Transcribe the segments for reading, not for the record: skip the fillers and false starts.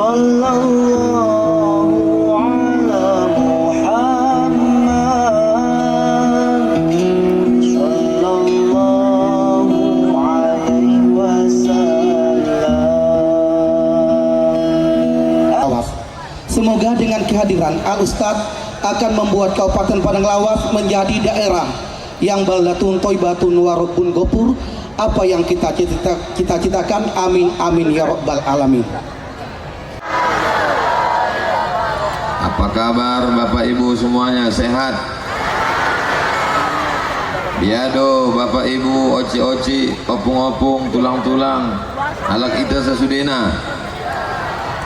Sallallahu ala Muhammad, sallallahu alaihi wasallam. Semoga dengan kehadiran Al-Ustadz akan membuat Kabupaten Padang Lawas menjadi daerah yang baldatun toibatun warubun gopur, apa yang kita cita-citakan. Amin amin ya rabbal alamin. Apa kabar Bapak Ibu semuanya, sehat? Biado Bapak Ibu, oci-oci, opung-opung, tulang-tulang, alak ita sasudena,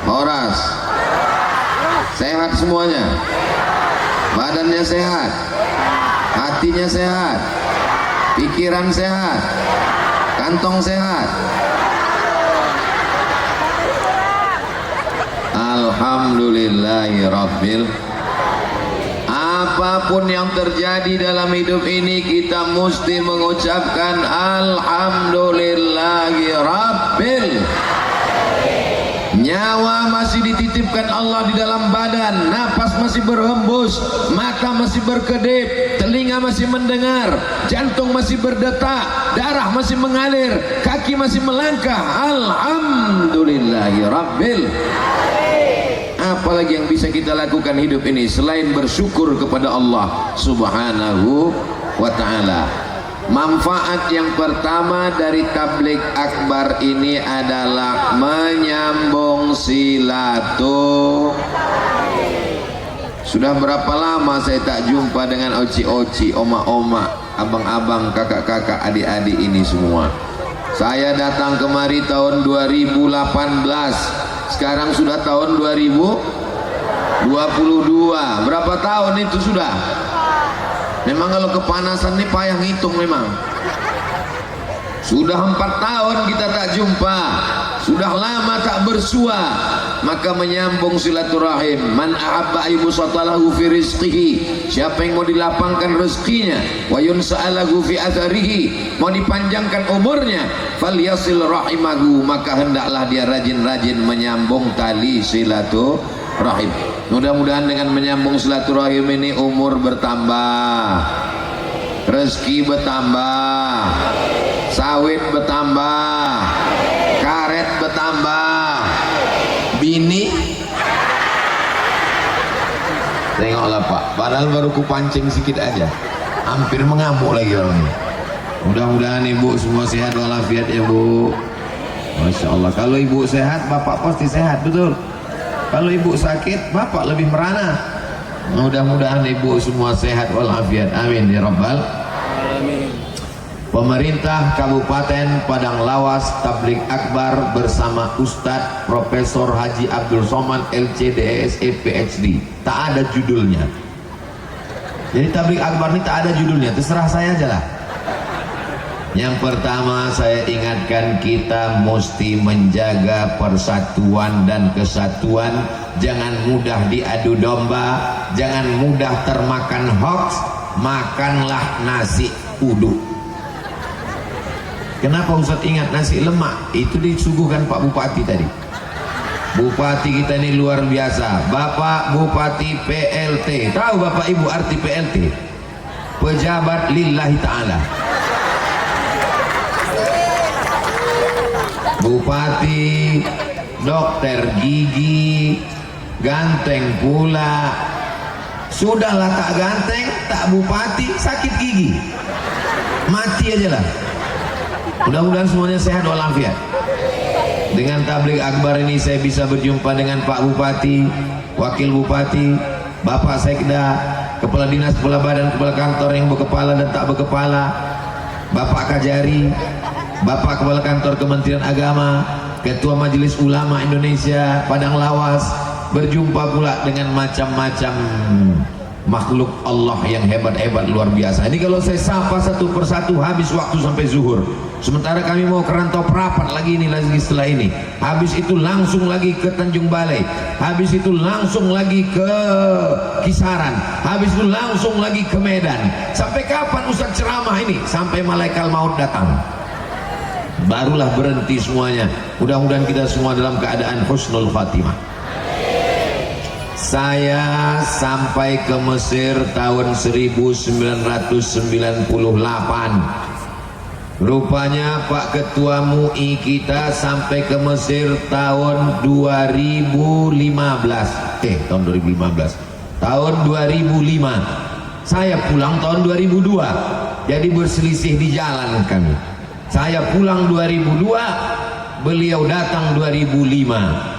horas, sehat semuanya, badannya sehat, hatinya sehat, pikiran sehat, kantong sehat. Alhamdulillahirabbil. Apapun yang terjadi dalam hidup ini, kita mesti mengucapkan alhamdulillahirabbil. Nyawa masih dititipkan Allah di dalam badan, napas masih berhembus, mata masih berkedip, telinga masih mendengar, jantung masih berdetak, darah masih mengalir, kaki masih melangkah. Alhamdulillahirabbil. Apalagi yang bisa kita lakukan hidup ini selain bersyukur kepada Allah Subhanahu wa ta'ala. Manfaat yang pertama dari tabligh akbar ini adalah menyambung silaturahim. Sudah berapa lama saya tak jumpa dengan oci-oci, oma-oma, abang-abang, kakak-kakak, adik-adik ini semua. Saya datang kemari tahun 2018, sekarang sudah tahun 2022. Berapa tahun itu sudah? Memang kalau kepanasan ini payah ngitung memang. Sudah 4 tahun kita tak jumpa, sudah lama tak bersua. Maka menyambung silaturahim. Man ahabba ayyubsatalahu fi rizqihi, siapa yang mau dilapangkan rezekinya, wa yunsa'alahu fi atharihi, mau dipanjangkan umurnya, falyasil rahimahu, maka hendaklah dia rajin-rajin menyambung tali silaturahim. Mudah-mudahan dengan menyambung silaturahim ini umur bertambah, rezeki bertambah, sawit bertambah, karet bertambah, bini tengoklah Pak, padahal baru kupancing sedikit aja hampir mengamuk lagi orang ini. Mudah-mudahan ibu semua sehat walafiat ya Bu. Masya Allah, kalau ibu sehat bapak pasti sehat, betul. Kalau ibu sakit bapak lebih merana. Mudah-mudahan ibu semua sehat walafiat, amin ya rabbal alamin. Pemerintah Kabupaten Padang Lawas tabligh akbar bersama Ustadz Profesor Haji Abdul Somad LCDSE PhD, tak ada judulnya. Jadi tabligh akbar ini tak ada judulnya, terserah saya aja lah. Yang pertama saya ingatkan, kita mesti menjaga persatuan dan kesatuan. Jangan mudah diadu domba, jangan mudah termakan hoax. Makanlah nasi uduk. Kenapa Ustaz ingat nasi lemak? Itu disuguhkan Pak Bupati tadi. Bupati kita ini luar biasa, Bapak Bupati PLT. Tahu Bapak Ibu arti PLT? Pejabat lillahi ta'ala. Bupati, dokter gigi, ganteng pula. Sudahlah tak ganteng, tak bupati, sakit gigi, mati aja lah. Mudah-mudahan semuanya sehat walafiat. Dengan tabligh akbar ini saya bisa berjumpa dengan Pak Bupati, Wakil Bupati, Bapak Sekda, Kepala Dinas, Kepala Badan, Kepala Kantor yang berkepala dan tak berkepala, Bapak Kajari, Bapak Kepala Kantor Kementerian Agama, Ketua Majelis Ulama Indonesia Padang Lawas. Berjumpa pula dengan macam-macam makhluk Allah yang hebat-hebat luar biasa. Ini kalau saya sapa satu persatu habis waktu sampai zuhur. Sementara kami mau ke Rantau Prapat lagi ini, lagi setelah ini. Habis itu langsung lagi ke Tanjung Balai. Habis itu langsung lagi ke Kisaran. Habis itu langsung lagi ke Medan. Sampai kapan Ustaz ceramah ini? Sampai malaikat maut datang. barulah berhenti semuanya. Mudah-mudahan kita semua dalam keadaan husnul khatimah. Saya sampai ke Mesir tahun 1998. Rupanya Pak Ketua MUI kita sampai ke Mesir tahun 2015. Tahun 2015. Tahun 2005. Saya pulang tahun 2002. Jadi berselisih di jalan kami. Saya pulang 2002, beliau datang 2005.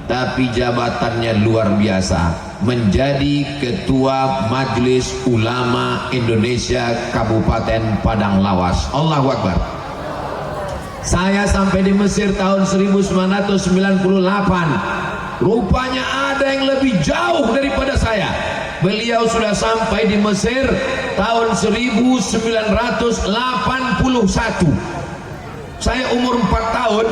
Tapi jabatannya luar biasa, menjadi Ketua Majelis Ulama Indonesia Kabupaten Padang Lawas. Allahu Akbar. Saya sampai di Mesir tahun 1998. Rupanya ada yang lebih jauh daripada saya. Beliau sudah sampai di Mesir tahun 1981. Saya umur 4 tahun,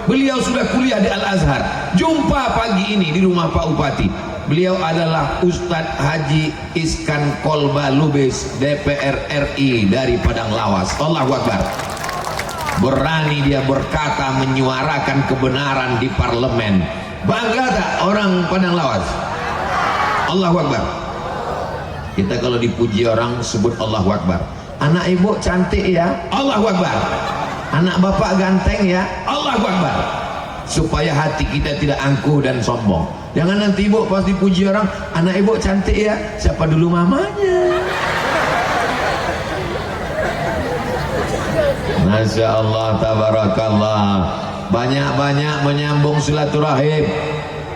beliau sudah kuliah di Al-Azhar. Jumpa pagi ini di rumah Pak Bupati. Beliau adalah Ustadz Haji Iskan Kolba Lubis, DPR RI dari Padang Lawas. Allahu Akbar. Berani dia berkata, menyuarakan kebenaran di parlemen. Bangga tak orang Padang Lawas? Allahu Akbar. Kita kalau dipuji orang sebut Allahu Akbar. Anak ibu cantik ya, Allahu Akbar. Anak bapak ganteng ya, Allahu Akbar. Supaya hati kita tidak angkuh dan sombong. Jangan nanti ibu pas dipuji orang, anak ibu cantik ya, siapa dulu mamanya? Masya Allah, tabarakallah. Banyak-banyak menyambung silaturahim.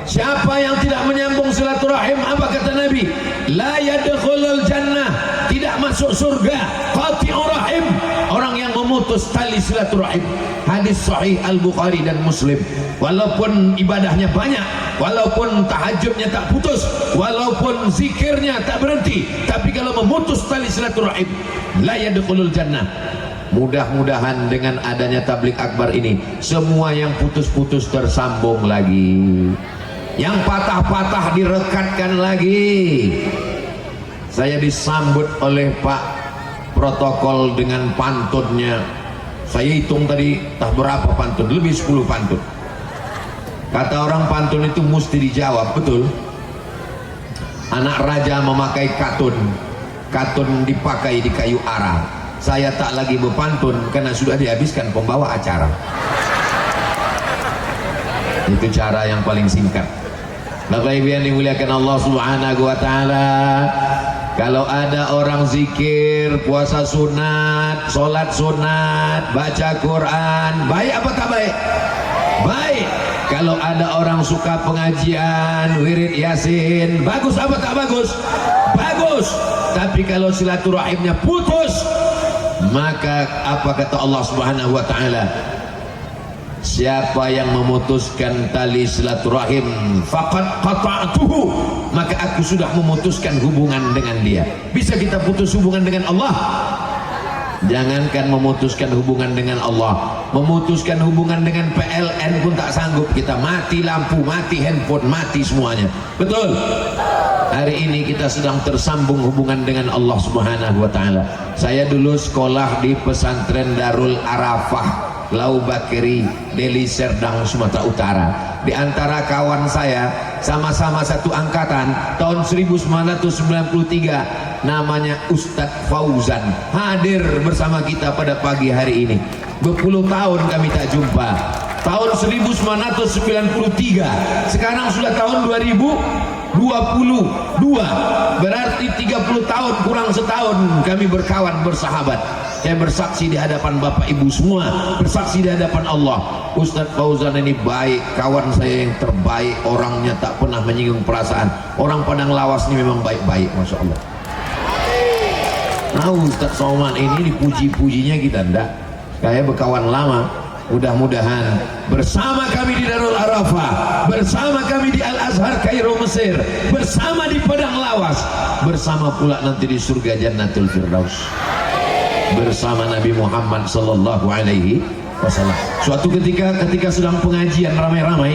Siapa yang tidak menyambung silaturahim, apa kata Nabi? La yadkhulul jannah, tidak masuk surga. Qati'ur rahim, orang yang memutus tali silaturahim. Hadis sahih Al-Bukhari dan Muslim. Walaupun ibadahnya banyak, walaupun tahajudnya tak putus, walaupun zikirnya tak berhenti, tapi kalau memutus tali silaturahim, la yadkhulul jannah. Mudah-mudahan dengan adanya tablik akbar ini, semua yang putus-putus tersambung lagi, yang patah-patah direkatkan lagi. Saya disambut oleh Pak protokol dengan pantunnya. Saya hitung tadi tak berapa pantun, lebih 10 pantun. Kata orang pantun itu mesti dijawab, betul. Anak raja memakai katun, katun dipakai di kayu arang. Saya tak lagi berpantun karena sudah dihabiskan pembawa acara. Itu cara yang paling singkat. Bapak Ibu yang dimuliakan Allah Subhanahu wa taala, kalau ada orang zikir, puasa sunat, sholat sunat, baca Quran, baik apa tak baik? Baik. Kalau ada orang suka pengajian, wirid yasin, bagus apa tak bagus? Bagus. Tapi kalau silaturahimnya putus, maka apa kata Allah Subhanahu wa taala? Siapa yang memutuskan tali silaturahim, faqad qata'tuhu, maka aku sudah memutuskan hubungan dengan dia. Bisa kita putus hubungan dengan Allah? Jangankan memutuskan hubungan dengan Allah, memutuskan hubungan dengan PLN pun tak sanggup kita. Mati lampu, mati handphone, mati semuanya. Betul? Hari ini kita sedang tersambung hubungan dengan Allah Subhanahu wa taala. Saya dulu sekolah di pesantren Darul Arafah, Lau Bakiri, Deli Serdang, Sumatera Utara. Di antara kawan saya, sama-sama satu angkatan, tahun 1993, namanya Ustadz Fauzan, hadir bersama kita pada pagi hari ini. Berpuluh tahun kami tak jumpa. Tahun 1993, sekarang sudah tahun 2022, berarti 30 tahun kurang setahun kami berkawan, bersahabat. Saya bersaksi di hadapan Bapak Ibu semua, bersaksi di hadapan Allah, Ustadz Fauzan ini baik, kawan saya yang terbaik, orangnya tak pernah menyinggung perasaan. Orang Padang Lawas ini memang baik-baik, Masya Allah. Nah, Ustadz Somad ini dipuji-pujinya kita enggak, kayak berkawan lama. Mudah-mudahan bersama kami di Darul Arafah, bersama kami di Al-Azhar Kairo Mesir, bersama di Padang Lawas, bersama pula nanti di surga Jannatul Firdaus, bersama Nabi Muhammad sallallahu alaihi wasallam. Suatu ketika sedang pengajian ramai-ramai,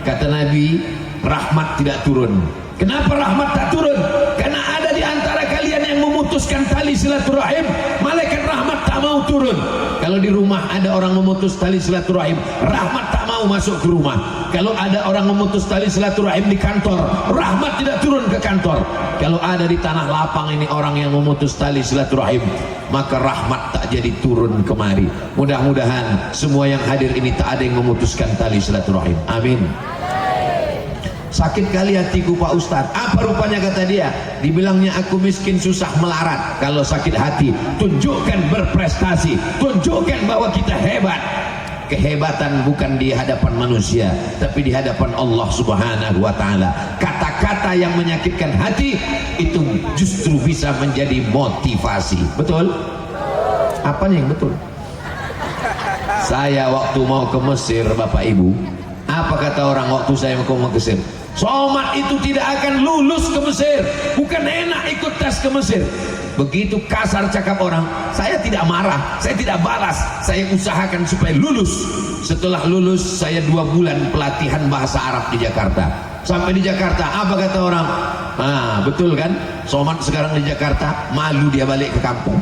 kata Nabi, rahmat tidak turun. Kenapa rahmat tak turun? Karena ada di antara kalian yang memutuskan tali silaturahim, malaikat rahmat tak tak mau turun. Kalau di rumah ada orang memutus tali silaturahim, rahmat tak mau masuk ke rumah. Kalau ada orang memutus tali silaturahim di kantor, rahmat tidak turun ke kantor. Kalau ada di tanah lapang ini orang yang memutus tali silaturahim, maka rahmat tak jadi turun kemari. Mudah-mudahan semua yang hadir ini tak ada yang memutuskan tali silaturahim. Amin. Sakit kali hatiku Pak Ustadz. Apa rupanya kata dia? Dibilangnya aku miskin susah melarat. Kalau sakit hati, tunjukkan berprestasi, tunjukkan bahwa kita hebat. Kehebatan bukan di hadapan manusia, tapi di hadapan Allah Subhanahu wa ta'ala. Kata-kata yang menyakitkan hati itu justru bisa menjadi motivasi. Betul? Apa yang betul? Saya waktu mau ke Mesir, Bapak Ibu, apa kata orang waktu saya mau ke Mesir? Somad itu tidak akan lulus ke Mesir, bukan enak ikut tes ke Mesir. Begitu kasar cakap orang, saya tidak marah, saya tidak balas, saya usahakan supaya lulus. Setelah lulus, saya 2 bulan pelatihan bahasa Arab di Jakarta. Sampai di Jakarta, apa kata orang? Betul kan, Somad sekarang di Jakarta, malu dia balik ke kampung.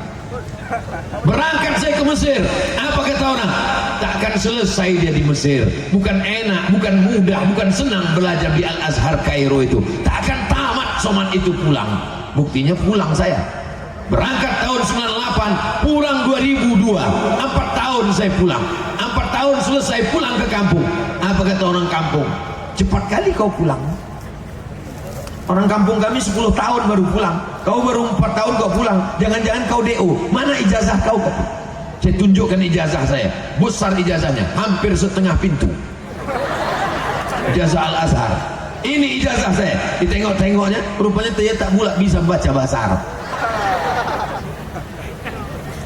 Berangkat saya ke Mesir, apa kata orang? Takkan selesai dia di Mesir. Bukan enak, bukan mudah, bukan senang belajar di Al-Azhar Kairo itu. Takkan tamat Somad itu pulang. Buktinya pulang saya. Berangkat tahun 98, pulang 2002. 4 tahun saya pulang. 4 tahun selesai pulang ke kampung. Apa kata orang kampung? Cepat kali kau pulang. Orang kampung kami 10 tahun baru pulang. Kau baru 4 tahun kau pulang. Jangan-jangan kau DO. Mana ijazah kau? Saya tunjukkan ijazah saya. Besar ijazahnya, hampir setengah pintu. Ijazah Al-Azhar. Ini ijazah saya. Ditengok-tengoknya, rupanya dia tak pula bisa baca bahasa Arab.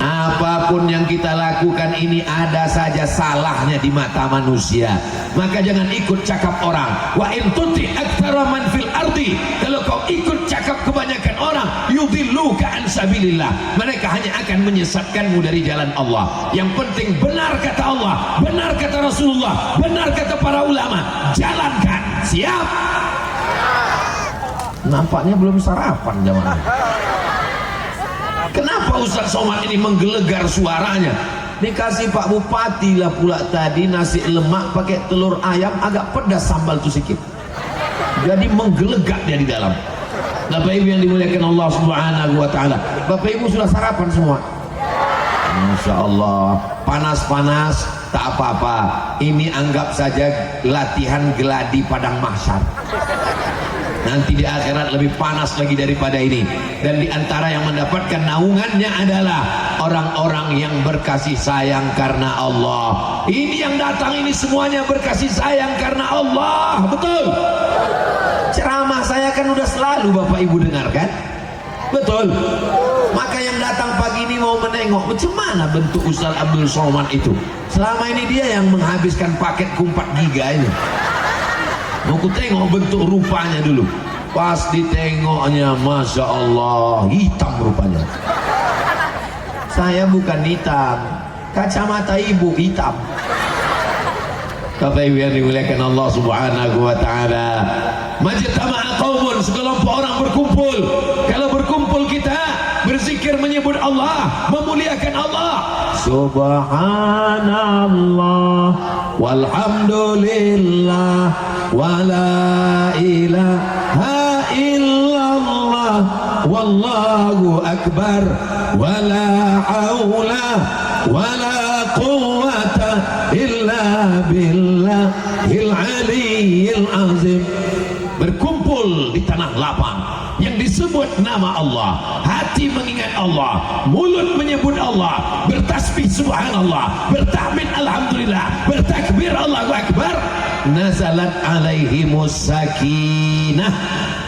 Apapun yang kita lakukan ini ada saja salahnya di mata manusia. Maka jangan ikut cakap orang. Wa in tuti aktsara man fil ardi. Kalau kau ikut cakap kebanyakan orang, yudilluka an sabilillah. Mereka hanya akan menyesatkanmu dari jalan Allah. Yang penting benar kata Allah, benar kata Rasulullah, benar kata para ulama. Jalankan. Siap? Nampaknya belum sarapan jamaah. Kenapa Ustaz Somad ini menggelegar suaranya? Dikasih Pak Bupati lah pula tadi nasi lemak pakai telur ayam, agak pedas sambal itu sedikit. Jadi menggelegak dia di dalam. Bapak Ibu yang dimuliakan Allah Subhanahu wa ta'ala. Bapak Ibu sudah sarapan semua? Masya Allah. Panas-panas tak apa-apa. Ini anggap saja latihan geladi padang mahsyar. Nanti di akhirat lebih panas lagi daripada ini. Dan di antara yang mendapatkan naungannya adalah orang-orang yang berkasih sayang karena Allah. Ini yang datang ini semuanya berkasih sayang karena Allah. Betul? Ceramah saya kan udah selalu Bapak Ibu dengarkan. Betul? Maka yang datang pagi ini mau menengok macam mana bentuk Ustaz Abdul Somad itu. Selama ini dia yang menghabiskan paket 4 giga ini. Mau ku tengok bentuk rupanya dulu. Pas ditengoknya, Masya Allah, hitam rupanya. Saya bukan hitam, kacamata ibu hitam. Bapak Ibu yang dimuliakan Allah Subhanahu wa ta'ala. Majtama'a qaumun, sekelompok orang berkumpul. Kalau berkumpul kita berzikir menyebut Allah, memuliakan Allah. Subhanallah walhamdulillah wala ilaha illallah wallahu akbar wala haula wala quwwata illa billahil aliyyil azim. Berkumpul di tanah lapang yang disebut nama Allah, hati mengingat Allah, mulut menyebut Allah, bertasbih subhanallah, bertahmid alhamdulillah, bertakbir Allahu akbar. Nazalat alaihimus sakinah,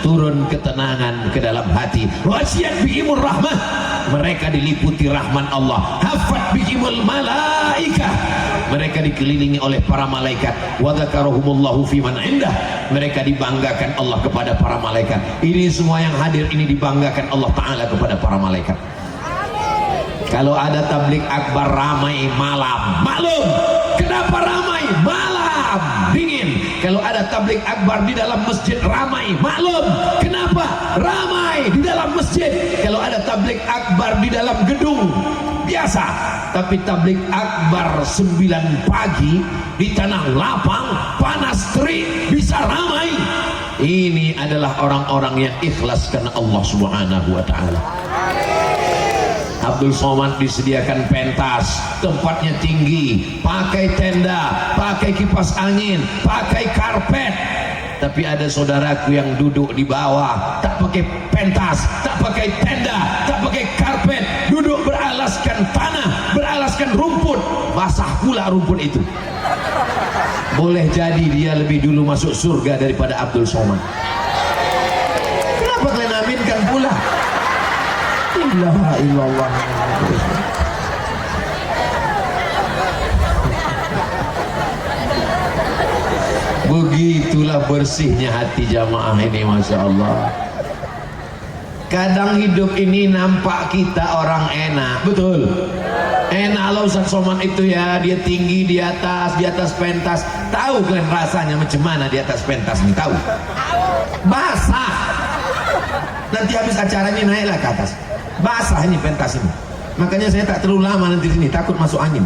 turun ketenangan ke dalam hati. Wasiat bihimur rahmah, mereka diliputi rahman Allah. Hafat bihimul malaikah, mereka dikelilingi oleh para malaikat. Wa dzakarahumullahu fi man indah, mereka dibanggakan Allah kepada para malaikat. Ini semua yang hadir ini dibanggakan Allah Ta'ala kepada para malaikat. Kalau ada tablik akbar ramai malam, maklum Kenapa ramai? Malam dingin. Kalau ada tablik akbar di dalam masjid ramai. Maklum. Kenapa? Ramai di dalam masjid. Kalau ada tablik akbar di dalam gedung biasa. Tapi tablik akbar 9 pagi di tanah lapang panas terik bisa ramai. Ini adalah orang-orang yang ikhlas karena Allah Subhanahu wa taala. Abdul Somad disediakan pentas, tempatnya tinggi, pakai tenda, pakai kipas angin, pakai karpet. Tapi ada saudaraku yang duduk di bawah, tak pakai pentas, tak pakai tenda, tak pakai karpet, duduk beralaskan tanah, beralaskan rumput, basah pula rumput itu. Boleh jadi dia lebih dulu masuk surga daripada Abdul Somad. Kenapa kalian aminkan pula? La ilallah. Begitulah bersihnya hati jamaah ini, Masya Allah. Kadang hidup ini nampak kita orang enak, betul. Enak loh Ustaz Somad itu ya, dia tinggi di atas pentas. Tahu kalian rasanya macam mana di atas pentas ini? Tahu? Basah. Nanti habis acaranya naiklah ke atas. Basah ini pentas ini. Makanya saya tak terlalu lama nanti di sini, takut masuk angin.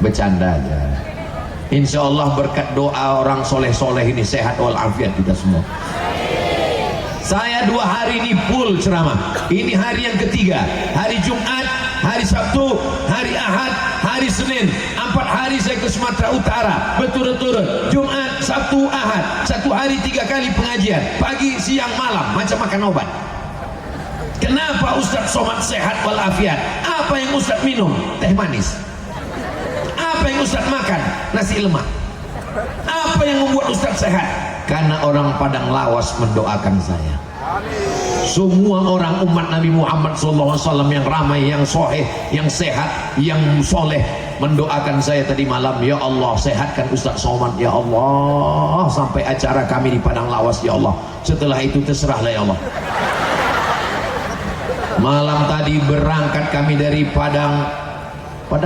Bercanda aja. Insya Allah berkat doa orang soleh-soleh ini sehat walafiat kita semua. Saya 2 hari ini full ceramah. Ini hari yang ketiga. Hari Jumat, hari Sabtu, hari Ahad, hari Senin. 4 hari saya ke Sumatera Utara berturut-turut. Jumat, Sabtu, Ahad. 1 hari 3 kali pengajian. Pagi, siang, malam. Macam makan obat. Kenapa Ustaz Somad sehat walafiat? Apa yang Ustaz minum? Teh manis. Apa yang Ustaz makan? Nasi lemak. Apa yang membuat Ustaz sehat? Karena orang Padang Lawas mendoakan saya. Semua orang umat Nabi Muhammad SAW yang ramai, yang soleh, yang sehat, yang soleh mendoakan saya tadi malam. Ya Allah, sehatkan Ustaz Somad ya Allah, sampai acara kami di Padang Lawas ya Allah. Setelah itu terserahlah ya Allah. Malam tadi berangkat kami dari Padang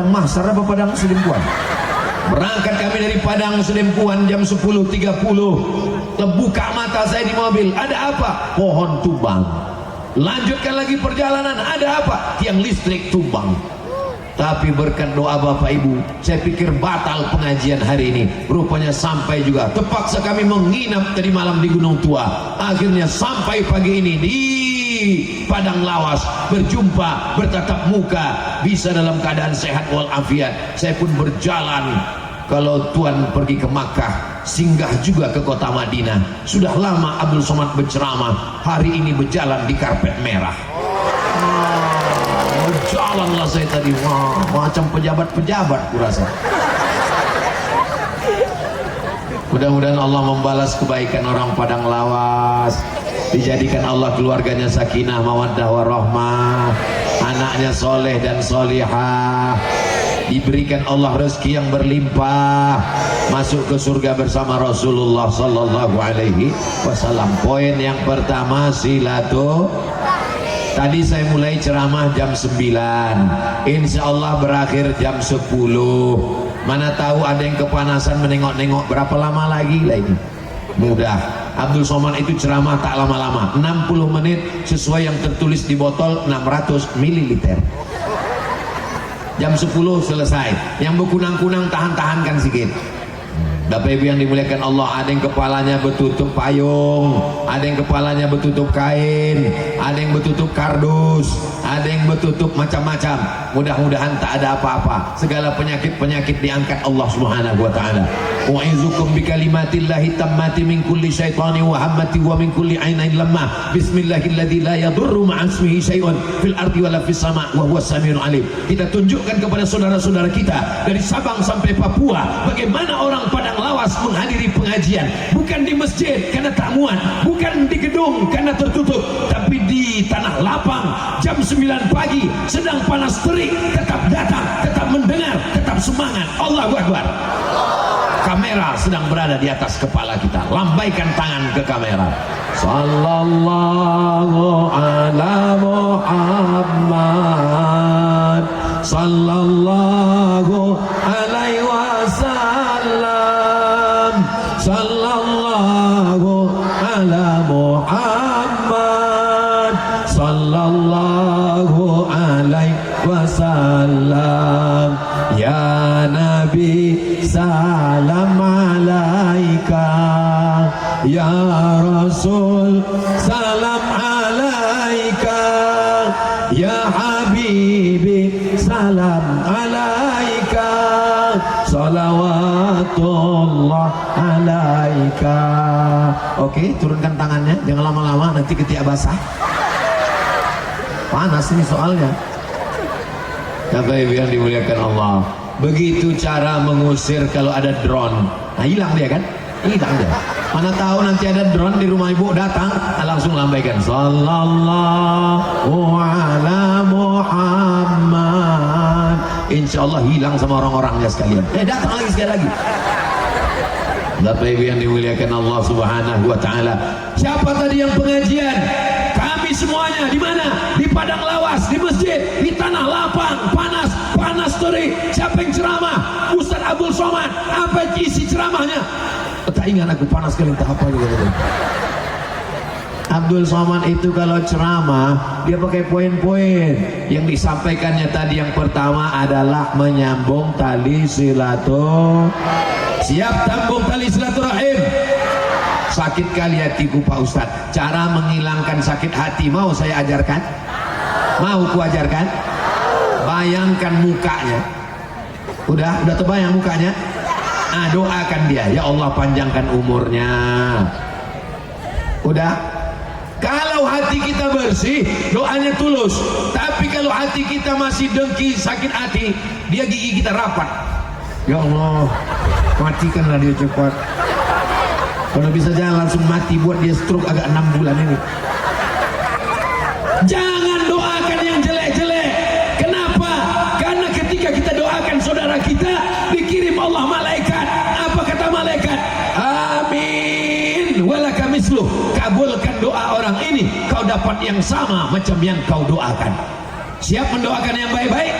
Mahsar apa Padang Sedempuan? Berangkat kami dari Padang Sedempuan jam 10.30. Terbuka mata saya di mobil, ada apa? Pohon tumbang. Lanjutkan lagi perjalanan, ada apa? Tiang listrik tumbang. Tapi berkat doa Bapak Ibu, saya pikir batal pengajian hari ini. Rupanya sampai juga. Terpaksa kami menginap tadi malam di Gunung Tua. Akhirnya sampai pagi ini di Padang Lawas, berjumpa, bertatap muka, bisa dalam keadaan sehat walafiat. Saya pun berjalan. Kalau Tuhan pergi ke Makkah, singgah juga ke kota Madinah. Sudah lama Abdul Somad berceramah, hari ini berjalan di karpet merah. Berjalanlah saya tadi, wah, macam pejabat-pejabat kurasa. Mudah-mudahan Allah membalas kebaikan orang Padang Lawas. Dijadikan Allah keluarganya sakinah, mawaddah, warahmah, anaknya soleh dan solihah, diberikan Allah rezeki yang berlimpah, masuk ke surga bersama Rasulullah Sallallahu Alaihi Wasallam. Poin yang pertama, tadi saya mulai ceramah jam 9, insya Allah berakhir jam 10. Mana tahu ada yang kepanasan menengok-nengok berapa lama lagi ini. Mudah. Abdul Somad itu ceramah tak lama-lama, 60 menit sesuai yang tertulis di botol 600 ml. Jam 10 selesai. Yang berkunang-kunang tahan-tahankan sedikit. Bapak Ibu yang dimuliakan Allah, ada yang kepalanya bertutup payung, ada yang kepalanya bertutup kain, ada yang bertutup kardus, ada yang bertutup macam-macam. Mudah-mudahan tak ada apa-apa. Segala penyakit-penyakit diangkat Allah Subhanahu wa taala. Wa'izukum bikalimatillahi tammati min kulli syaitani wa hammati wa min kulli ainain lamah. Bismillahilladzi la yadurru ma'asmihi syai'un fil ardi wala fis sama' wa huwas samiul alim. Kita tunjukkan kepada saudara-saudara kita dari Sabang sampai Papua bagaimana orang Padang Lawas menghadiri pengajian, bukan di masjid karena tak muat, bukan di gedung karena tertutup, tapi di tanah lapang jam 9 pagi sedang panas terik, tetap datang, tetap mendengar, tetap semangat. Allahu Akbar. Kamera sedang berada di atas kepala kita, lambaikan tangan ke kamera. Sallallahu ala Muhammad, sallallahu ala sallallahu ala Muhammad sallallahu alaihi wasallam. Ya Nabi salam alaika, ya Rasul salam alaika, ya Habibi salam alaika, salawatullah alaika. Oke, turunkan tangannya, jangan lama-lama nanti ketiak basah. Panas ini soalnya. Bapak Ibu yang dimuliakan Allah, begitu cara mengusir kalau ada drone. Nah, hilang dia kan? Hilang dia. Mana tahu nanti ada drone di rumah ibu datang, langsung lambaikan sallallahu ala Muhammad. Insya Allah hilang sama orang-orangnya sekalian. Datang lagi sekali lagi. Bapak Ibu yang dimuliakan Allah Subhanahu wa taala. Siapa tadi yang pengajian? Kami semuanya di mana? Di padang lawas, di masjid, di tanah lapang, panas terik. Siapa yang ceramah? Ustaz Abdul Somad. Apa isi ceramahnya? Tak ingat aku, panas sekali, entah apa juga. Abdul Somad itu kalau ceramah dia pakai poin-poin. Yang disampaikannya tadi yang pertama adalah menyambung tali silaturahim. Siap tambung tali silaturahim. Sakit kali hatiku Pak Ustadz. Cara menghilangkan sakit hati mau saya ajarkan? Mau ku ajarkan? Bayangkan mukanya. Udah terbayang mukanya? Doakan dia, ya Allah panjangkan umurnya. Udah. Kalau hati kita bersih, doanya tulus. Tapi kalau hati kita masih dengki, sakit hati, dia gigi kita rapat. Ya Allah, matikanlah dia cepat. Kalau bisa jangan langsung mati, buat dia stroke agak 6 bulan ini. Jangan doakan yang jelek-jelek. Kenapa? Karena ketika kita doakan saudara kita, dikirim Allah malaikat. Apa kata malaikat? Amin walaka misluh. Kabulkan doa orang ini, kau dapat yang sama macam yang kau doakan. Siap mendoakan yang baik-baik?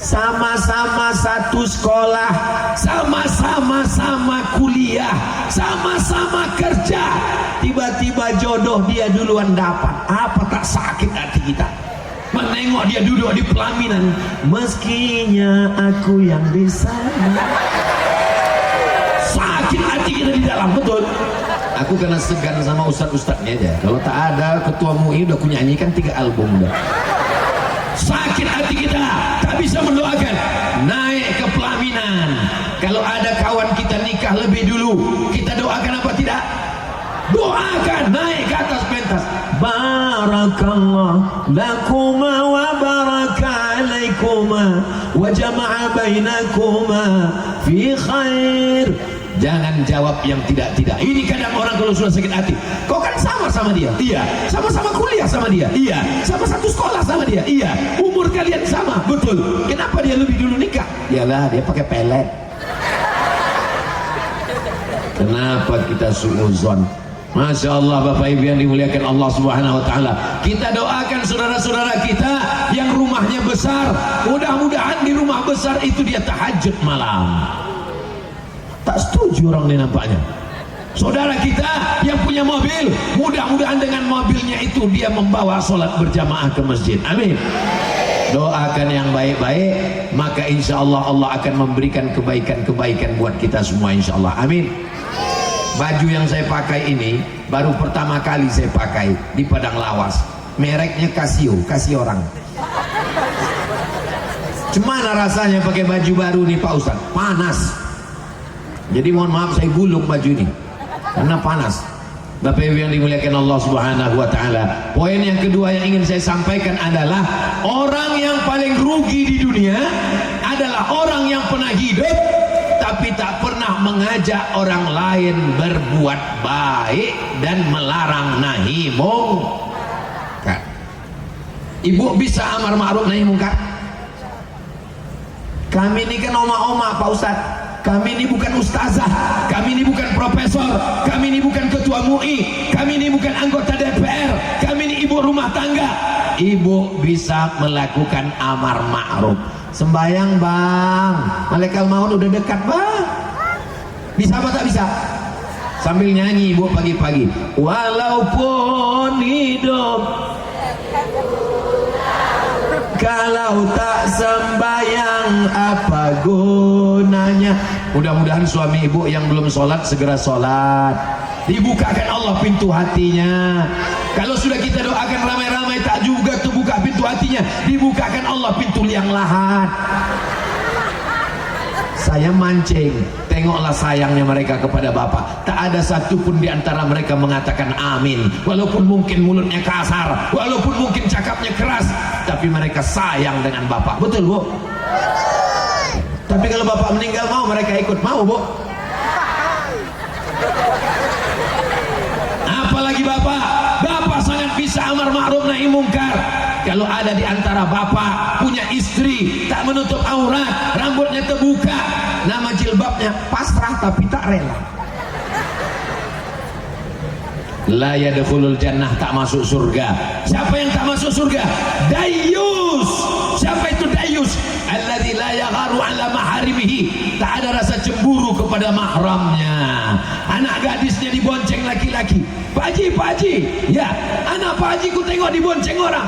Sama-sama satu sekolah, sama-sama kuliah, sama-sama kerja. Tiba-tiba jodoh dia duluan dapat. Apa tak sakit hati kita? Menengok dia duduk di pelaminan, meskinya aku yang di sana. Sakit hati kita di dalam, betul. Aku kena segan sama ustadz-ustadznya aja. Kalau tak ada ketua MUI udah aku nyanyikan 3 album dah. Sakit hati kita, tak bisa mendoakan. Naik ke pelaminan. Kalau ada kawan kita nikah lebih dulu, kita doakan apa tidak? Doakan, naik ke atas pentas. Barakallah lakuma wa baraka alaikuma wa jama'a bainakuma fi khair. Jangan jawab yang tidak-tidak. Ini kadang orang kalau sudah sakit hati, kau kan sama dia. Iya. Sama-sama kuliah sama dia. Iya. Sama satu sekolah sama dia. Iya. Umur kalian sama. Betul. Kenapa dia lebih dulu nikah? Iyalah, dia pakai pelet. Kenapa kita suuzon? Masya Allah Bapak Ibu yang dimuliakan Allah Subhanahu wa taala. Kita doakan saudara-saudara kita yang rumahnya besar. Mudah-mudahan di rumah besar itu dia tahajud malam. Tak setuju orang ini nampaknya. Saudara kita yang punya mobil, mudah-mudahan dengan mobilnya itu dia membawa sholat berjamaah ke masjid. Amin. Doakan yang baik-baik, maka insya Allah Allah akan memberikan kebaikan-kebaikan buat kita semua insya Allah. Amin. Baju yang saya pakai ini baru pertama kali saya pakai di padang lawas. Mereknya Casio, kasih orang. Gimana rasanya pakai baju baru nih Pak Ustadz? Panas. Jadi mohon maaf saya gulung baju ini karena panas. Bapak Ibu yang dimuliakan Allah Subhanahu wa taala. Poin yang kedua yang ingin saya sampaikan adalah orang yang paling rugi di dunia adalah orang yang pernah hidup tapi tak pernah mengajak orang lain berbuat baik dan melarang nahi mungkar. Ibu bisa amar ma'ruf nahi mungkar? Kami ini kan oma-oma Pak Ustadz. Kami ini bukan ustazah, kami ini bukan profesor, kami ini bukan ketua MUI, kami ini bukan anggota DPR, kami ini ibu rumah tangga. Ibu bisa melakukan amar ma'ruf. Sembayang bang, malaikat maut udah dekat bang. Bisa apa tak bisa? Sambil nyanyi ibu pagi-pagi, walaupun hidup kalau tak sembayang apa gunanya. Mudah-mudahan suami ibu yang belum sholat segera sholat, dibukakan Allah pintu hatinya. Kalau sudah kita doakan ramai-ramai tak juga terbuka pintu hatinya, dibukakan Allah pintu liang lahat. Saya mancing, tengoklah sayangnya mereka kepada Bapak. Tak ada satupun di antara mereka mengatakan amin. Walaupun mungkin mulutnya kasar, walaupun mungkin cakapnya keras, tapi mereka sayang dengan Bapak. Betul Bu? Tapi kalau Bapak meninggal mau mereka ikut? Mau Bu? Apalagi Bapak, Bapak sangat bisa amar ma'ruf nahi mungkar. Kalau ada di antara Bapak punya istri tak menutup aurat, rambutnya terbuka, nama jilbabnya pasrah tapi tak rela, la yadkhulul jannah, tak masuk surga. Siapa yang tak masuk surga? Dayus. Siapa itu dayus? Alladzi la yagharu ala maharimihi, tak ada rasa cemburu kepada mahramnya. Anak gadisnya dibonceng laki-laki, Pak Haji, Pak Haji, ya anak Pak Haji ku tengok dibonceng orang.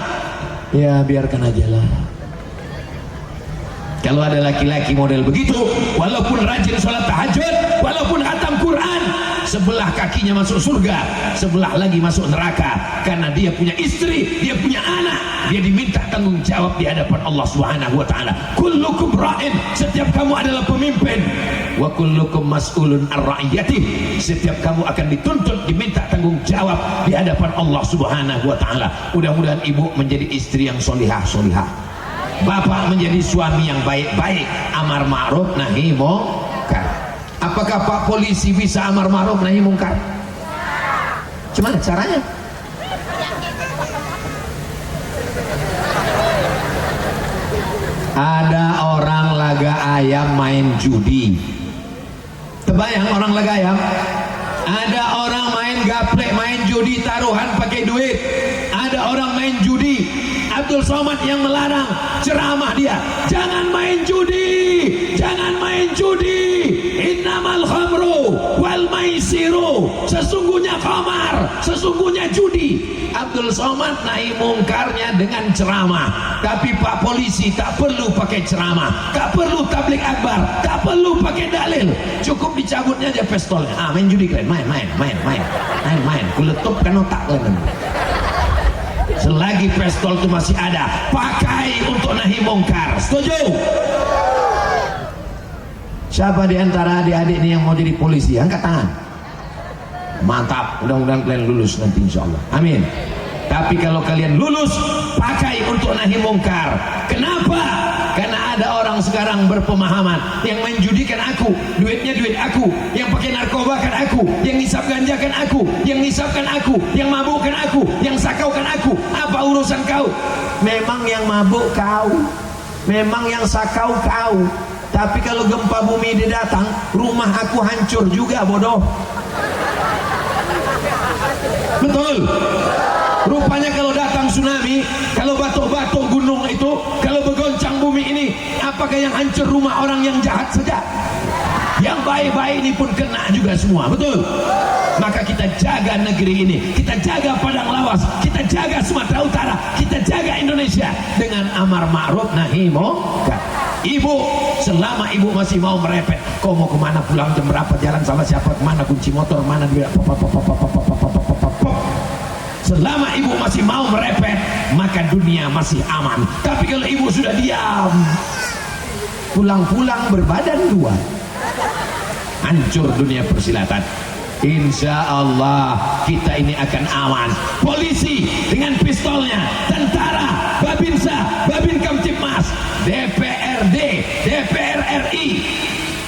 Ya biarkan aja lah. Kalau ada laki-laki model begitu, walaupun rajin sholat tahajud, walaupun khatam Quran, sebelah kakinya masuk surga, sebelah lagi masuk neraka, karena dia punya istri, dia punya anak, dia diminta tanggung jawab di hadapan Allah Subhanahu wa taala. Kullukum ra'in, setiap kamu adalah pemimpin, wa kullukum mas'ulun ar-ra'iyati, setiap kamu akan dituntut diminta tanggung jawab di hadapan Allah Subhanahu wa taala. Mudah-mudahan ibu menjadi istri yang solihah, Bapak menjadi suami yang baik-baik, amar ma'ruf nahi mungkar. Apakah Pak polisi bisa amar ma'ruf nahi mungkar? Gimana caranya? Ada orang laga ayam main judi. Terbayang orang laga ayam? Ada orang main gaplek, main judi taruhan pakai duit. Ada orang main judi. Abdul Somad yang melarang, ceramah dia, jangan main judi, jangan main judi. Innamal khamru wal maisiru, sesungguhnya khamar, sesungguhnya judi. Abdul Somad nahi mungkarnya dengan ceramah. Tapi Pak polisi tak perlu pakai ceramah, tak perlu tablik akbar, tak perlu pakai dalil, cukup dicabutnya aja pistolnya. Main judi kalian, main, kuletupkan otak kalian. Selagi pistol itu masih ada, pakai untuk nahi mungkar. Setuju? Siapa di antara adik-adik ini yang mau jadi polisi? Angkat tangan. Mantap, mudah-mudahan kalian lulus nanti insya Allah. Amin. Tapi kalau kalian lulus, pakai untuk nahi mungkar. Kenapa? Karena ada orang sekarang berpemahaman, yang main judi kan aku, duitnya duit aku, yang pakai narkoba kan aku, yang ngisap ganja kan aku, yang ngisapkan aku, yang mabuk kan aku, yang sakau kan aku. Apa urusan kau? Memang yang mabuk kau, memang yang sakau kau. Tapi kalau gempa bumi dia datang, rumah aku hancur juga, bodoh. Betul. Rupanya kalau datang tsunami, kalau batuk-batuk gunung itu, kalau bergoncang bumi ini, apakah yang hancur rumah orang yang jahat saja? Yang baik-baik ini pun kena juga semua, betul? Maka kita jaga negeri ini, kita jaga Padang Lawas, kita jaga Sumatera Utara, kita jaga Indonesia dengan amar ma'ruf nahi mungkar. Ibu, selama ibu masih mau merepet, kau mau kemana, pulang jam berapa, jalan sama siapa, kemana, kunci motor mana, duit, selama ibu masih mau merepet, maka dunia masih aman. Tapi kalau ibu sudah diam, pulang-pulang berbadan dua, hancur dunia persilatan. Insya Allah kita ini akan aman. Polisi dengan pistolnya, tentara, Babinsa, Babin Kamtipmas, DPRD, DPR RI,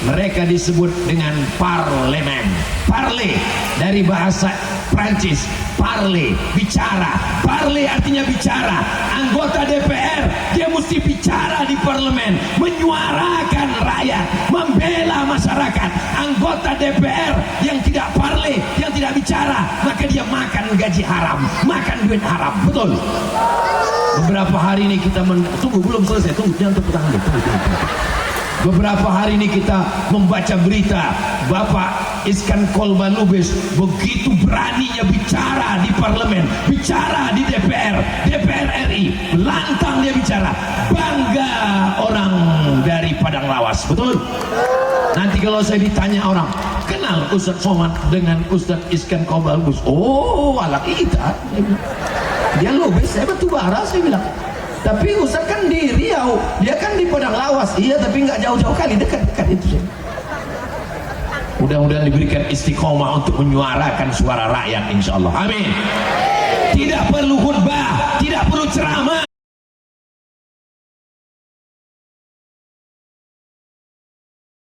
mereka disebut dengan parlemen. Parle dari bahasa Prancis, parle, bicara. Parle artinya bicara. Anggota DPR, dia mesti bicara di parlemen, menyuarakan rakyat, membela masyarakat. Anggota DPR yang tidak parle, yang tidak bicara, maka dia makan gaji haram, makan duit haram. Betul? Beberapa hari ini kita tunggu, belum selesai, tunggu, jangan tepuk tangan dulu, tunggu. Beberapa hari ini kita membaca berita Bapak Iskan Kolba Lubis begitu beraninya bicara di parlemen, bicara di DPR RI, lantang dia bicara, bangga orang dari Padang Lawas, betul? Nanti kalau saya ditanya orang, kenal Ustadz Somad dengan Ustadz Iskan Kolba Lubis? Oh, ala kita. Dia Lubis, saya batu bara, saya bilang. Tapi Ustadz kan di Riau, dia kan di Padang Lawas. Iya, tapi nggak jauh-jauh kali, dekat-dekat itu sih. Mudah-mudahan diberikan istiqomah untuk menyuarakan suara rakyat, insya Allah. Amin. Tidak perlu khutbah, tidak perlu ceramah,